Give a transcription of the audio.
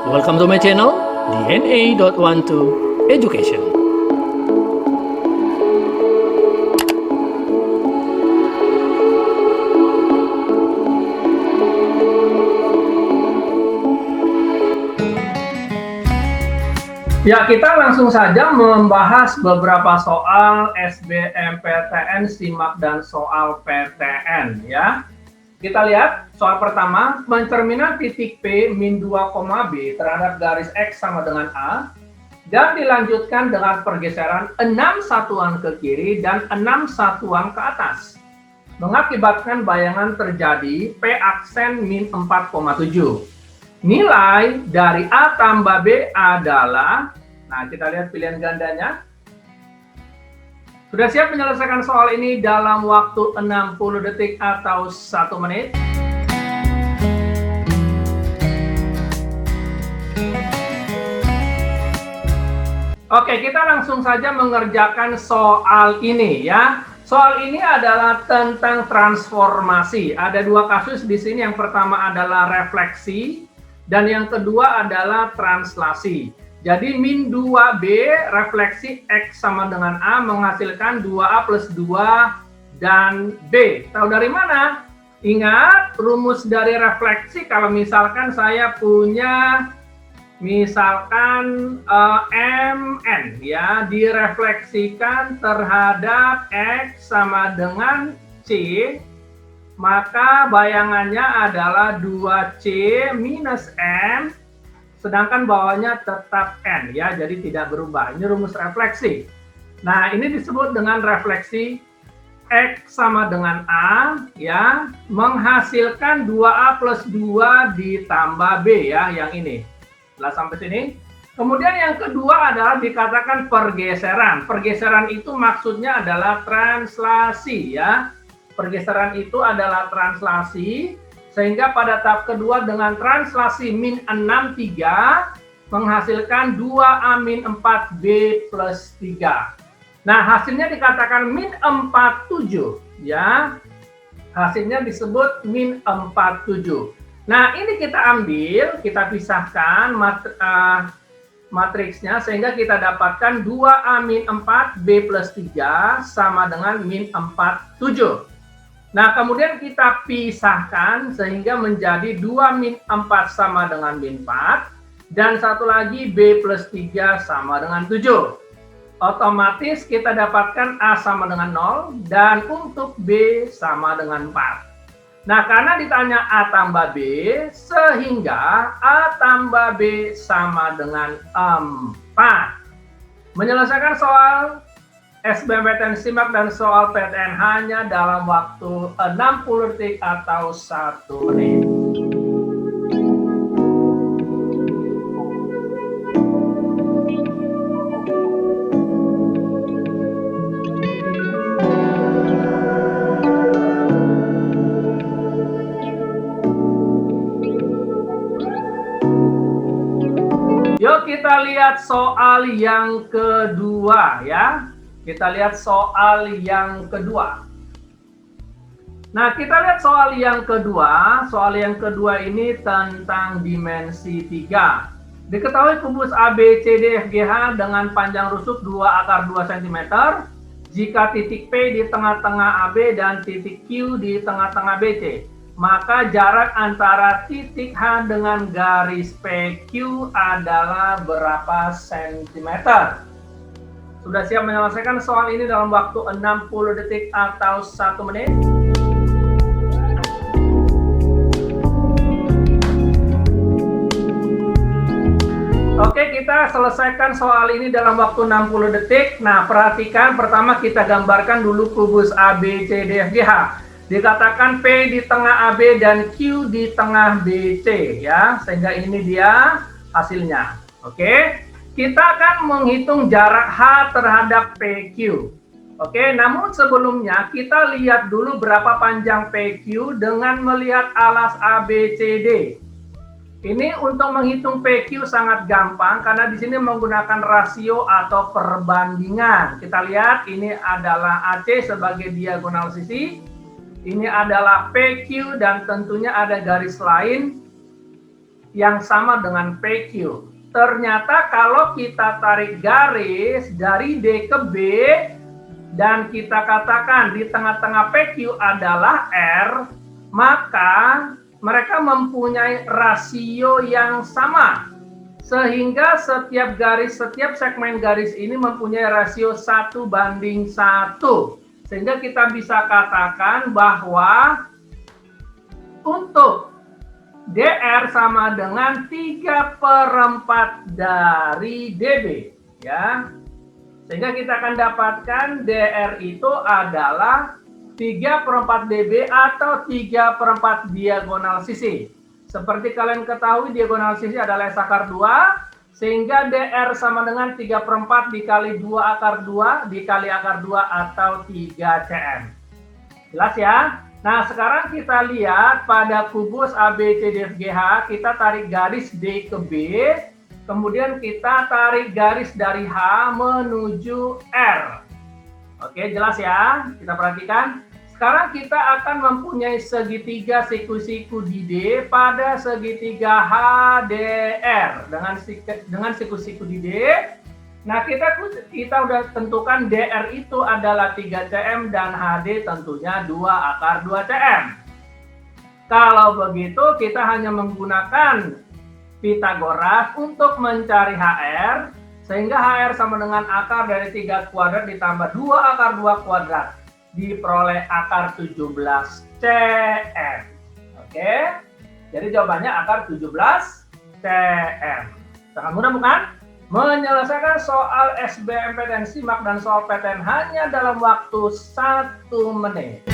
Welcome to my channel, DNA.12 Education. Ya, kita langsung saja membahas beberapa soal SBMPTN, SIMAK, dan soal PTN ya. Kita lihat soal pertama, mencerminkan titik P min 2, B terhadap garis X sama dengan A dan dilanjutkan dengan pergeseran 6 satuan ke kiri dan 6 satuan ke atas. Mengakibatkan bayangan terjadi P aksen min 4,7. Nilai dari A tambah B adalah, nah kita lihat pilihan gandanya. Sudah siap menyelesaikan soal ini dalam waktu 60 detik atau 1 menit? Oke, kita langsung saja mengerjakan soal ini ya. Soal ini adalah tentang transformasi. Ada dua kasus di sini. Yang pertama adalah refleksi dan yang kedua adalah translasi. Jadi min 2B refleksi X sama dengan A menghasilkan 2A plus 2 dan B. Tahu dari mana? Ingat rumus dari refleksi kalau misalkan saya punya misalkan MN ya direfleksikan terhadap X sama dengan C, maka bayangannya adalah 2C minus M, sedangkan bawahnya tetap N ya, jadi tidak berubah. Ini rumus refleksi. Nah, ini disebut dengan refleksi X sama dengan A ya, menghasilkan 2A plus 2 ditambah B ya, yang ini. Setelah sampai sini. Kemudian yang kedua adalah dikatakan pergeseran. Pergeseran itu maksudnya adalah translasi ya. Pergeseran itu adalah translasi, sehingga pada tahap kedua dengan translasi min 63 menghasilkan 2A min 4B plus 3. Nah, hasilnya dikatakan min 47 ya. Hasilnya disebut min 47. Nah, ini kita ambil, kita pisahkan matriksnya sehingga kita dapatkan 2A min 4B plus 3 sama dengan min 47. Nah, kemudian kita pisahkan sehingga menjadi 2 min 4 sama dengan min 4 dan satu lagi B plus 3 sama dengan 7. Otomatis kita dapatkan A sama dengan 0 dan untuk B sama dengan 4. Nah, karena ditanya A tambah B, sehingga A tambah B sama dengan 4. Menyelesaikan soal SBMPTN, SIMAK, dan soal PTN hanya dalam waktu 60 detik atau 1 menit. Yuk kita lihat soal yang kedua ya. Kita lihat soal yang kedua. Nah, kita lihat soal yang kedua. Soal yang kedua ini tentang dimensi 3. Diketahui kubus ABCDFGH dengan panjang rusuk 2 akar 2 cm. Jika titik P di tengah-tengah AB dan titik Q di tengah-tengah BC, maka jarak antara titik H dengan garis PQ adalah berapa sentimeter? Sudah siap menyelesaikan soal ini dalam waktu 60 detik atau 1 menit? Oke, kita selesaikan soal ini dalam waktu 60 detik. Nah, perhatikan pertama kita gambarkan dulu kubus ABCDFGH. Dikatakan P di tengah AB dan Q di tengah BC ya, sehingga ini dia hasilnya. Oke. Kita akan menghitung jarak H terhadap PQ. Oke, namun sebelumnya kita lihat dulu berapa panjang PQ dengan melihat alas ABCD. Ini untuk menghitung PQ sangat gampang karena di sini menggunakan rasio atau perbandingan. Kita lihat ini adalah AC sebagai diagonal sisi. Ini adalah PQ dan tentunya ada garis lain yang sama dengan PQ. Ternyata kalau kita tarik garis dari D ke B dan kita katakan di tengah-tengah PQ adalah R, maka mereka mempunyai rasio yang sama. Sehingga setiap segmen garis ini mempunyai rasio 1:1. Sehingga kita bisa katakan bahwa untuk DR sama dengan 3/4 dari DB, ya. Sehingga kita akan dapatkan DR itu adalah 3/4 DB atau 3/4 diagonal sisi. Seperti kalian ketahui, diagonal sisi adalah S akar 2, sehingga DR sama dengan 3/4 dikali 2 akar 2 dikali akar 2 atau 3 cm. Jelas ya? Nah, sekarang kita lihat pada kubus ABCDFGH, kita tarik garis D ke B, kemudian kita tarik garis dari H menuju R. Oke, jelas ya? Kita perhatikan. Sekarang kita akan mempunyai segitiga siku-siku di D pada segitiga HDR dengan siku-siku di D. Nah, kita udah tentukan DR itu adalah 3 cm dan HD tentunya 2 akar 2 cm. Kalau begitu, kita hanya menggunakan Pitagoras untuk mencari HR, sehingga HR sama dengan akar dari 3 kuadrat ditambah 2 akar 2 kuadrat. Diperoleh akar 17 cm. Oke, jadi jawabannya akar 17 cm. Sangat mudah bukan? Menyelesaikan soal SBMPTN SIMAK dan soal PTN hanya dalam waktu 1 menit.